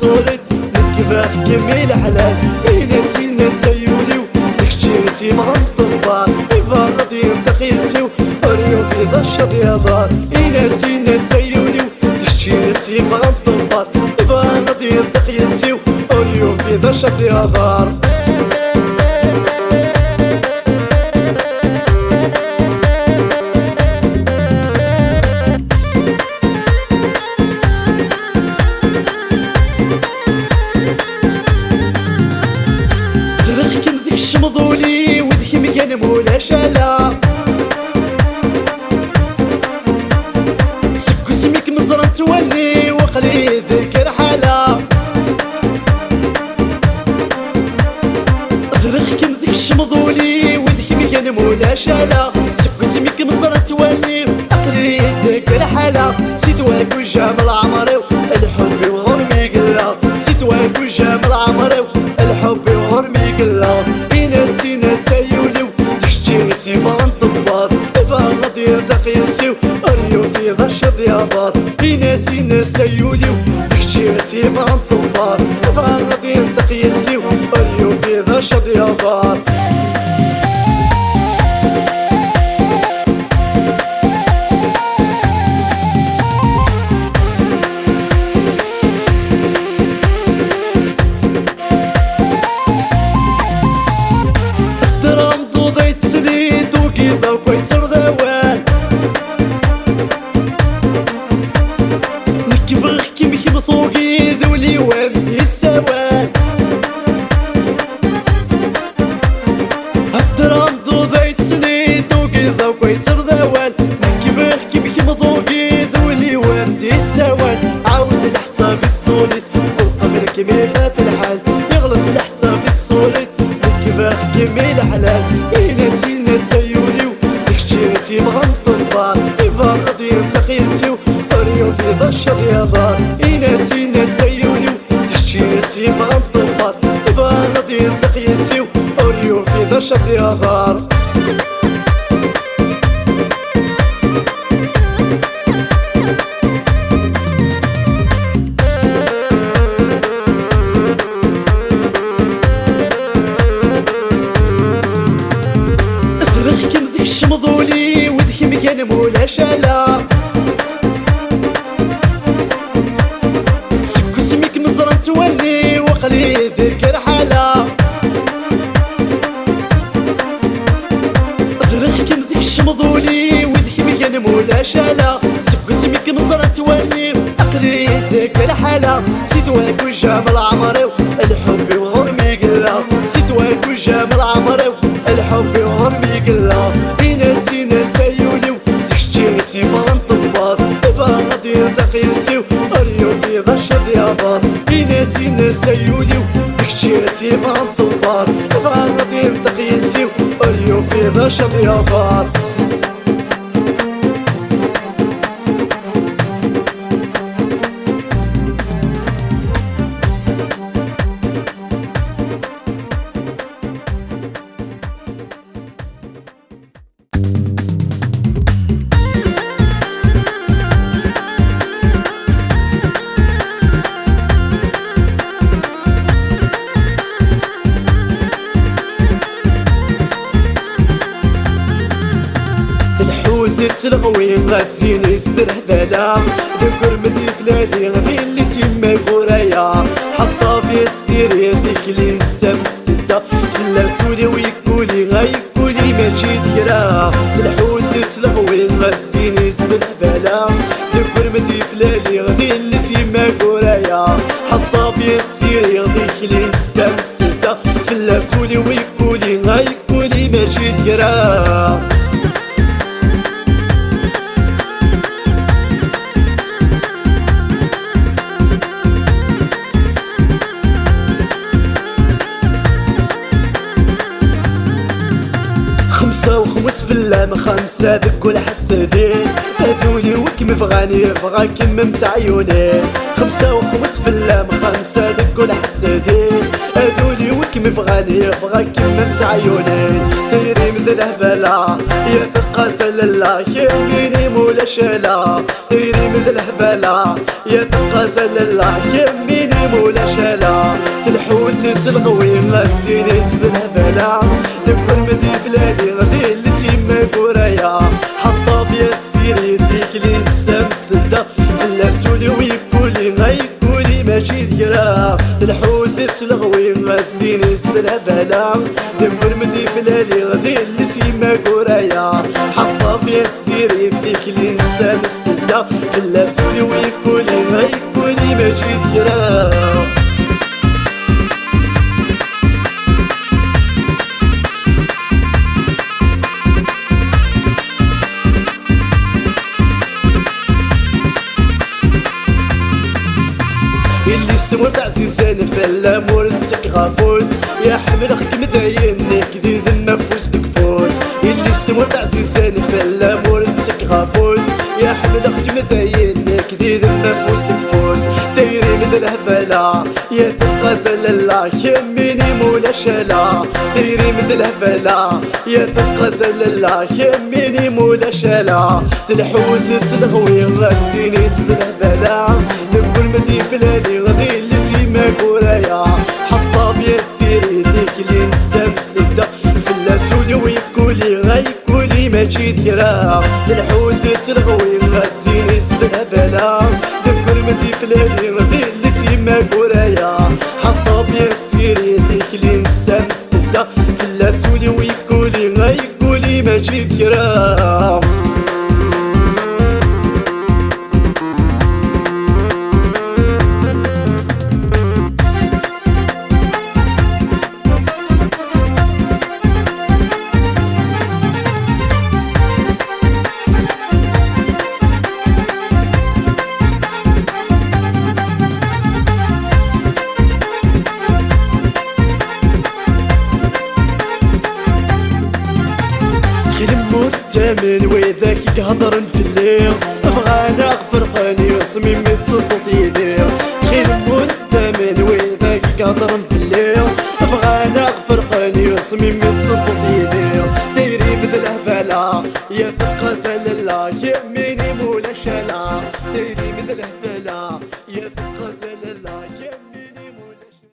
الصوليت نكبر كميل حلال ناسي ناس يوليو داكشي مغنطبار إبا غادي نتقيلسيو اليوم في ذا الشبيضار ناسي ناس يوليو داكشي مغنطبار إبا غادي نتقيلسيو اليوم في ذا الشبيضار مضولي ودك مكان مولا شالا سكو سميك مزران تولي وقلي ذكر حالا زرخ كم ذكش مضولي ودك مكان مولا شالا سكو سميك مزران تولي وقلي ذكر حالا سيتواك وجامل عمري الحب وغرمي قلا سيتواك وجامل عمري الحب وغرمي قلا ناسي ناس يوليو داكشي مغنطبار إبا غادي نتقيلسيو اليوم في ذا الشبيضار ناسي ناس يوليو داكشي مغنطبار إبا غادي نتقيلسيو اليوم في ذا الشبيضار كميلات الحال يغلط الحساب الصوليت نكبر كميل حلال ناسي ناس يوليو داكشي مغنطبار إبا غادي نتقيلسيو اليوم في ذا الشبيضار ناسي ناس يوليو داكشي مغنطبار إبا غادي نتقيلسيو اليوم في ذا الشبيضار مضولي ودك مكان مولا شالا سكو سميك مزران تولي وقلي ذكر حالا زرخ كم ذكش مضولي ودك مكان مولا شالا سكو سميك مزران تولي وقلي ذكر حالا سيتواك وجامل عمري الحب وغرمي قلا سيتواك وجامل عمري الحب وغرمي قلا ناسي ناس يوليو داكشي مغنطبار إبا غادي نتقيلسيو اليوم في ذا الشبيضار ناسي ناس يوليو داكشي مغنطبار إبا غادي نتقيلسيو اليوم في ذا الشبيضار تلغوين غاسيني سدر هبالا ذكر مدي فلالي غير اللي سيما غورايا حطا في السيري ديك اللي نسام السدة خلا سولي ويقولي غايقولي ماشي ديرا الحوت تلغوين غاسيني سدر هبالا ذكر مدي فلالي غير اللي سيما غورايا حطا في السيري ديك اللي نسام السدة خلا سولي ويقولي غايقولي ماشي ديرا وخمس في اللام خمسة ذك والحسدين هذولي وكم بغاني بغا كم متعيوني خمسة وخمس في اللام خمسة ذك والحسدين هذولي وكم بغاني بغا كم متعيوني تيري من الهبلة يا ثقة لله يميني مولا شلا تيري من الهبلة يا ثقة لله يميني مولا شالا الحوت تلقوي غاسين يسدنا بلا دبر مدي فلاني غادي اللي تيما كورايا حطا بيا السيري ديك لي نسام السدا لا سولي ويقولي غيقولي ماشي ذكرى الحوت تلغوي غاسين يسدنا بلا دبر مدي فلاني غادي اللي تيما كورايا حطا بيا السيري ديك لي نسام السدا لا سولي ويقولي غيقولي ماشي ذكرى اللي استوى عزيزان فلا مولتك غافوس يا حمل اخك مداينك دير ذمة فوسك فوس اللي استوى عزيزان فلا مولتك غافوس يا حمل اخك مداينك دير ذمة فوسك فوس دايري من الهبلة يا ثقة زلالة يميني مولا شالا دايري من الهبلة يا ثقة زلالة يميني مولا شالا الحوت تلغوي غاسيني زد الهبلة نقول مدي فلاني غادي اللي سيما كورايا حطا بيا السيري ديك اللي نتسام السدا فلا سولي ويقولي غيقولي ماشي ذكرى الحوت تلغوي غاسيني زد الهبلة نقول مدي فلاني غادي اللي سيما كورايا حطا بيا السيري ديك اللي نتسام السدا فلا سولي ويقولي غيقولي ماشي ذكرى الثامن وذاك يهضرن في الليل بغانا غفرقاني وصميم يتطيلي تخيل الثامن وذاك يهضرن في الليل بغانا غفرقاني وصميم يتطيلي دايري مثل الهبالة يا ثقة زلالة يميني مولا شالا دايري مثل الهبالة يا ثقة زلالة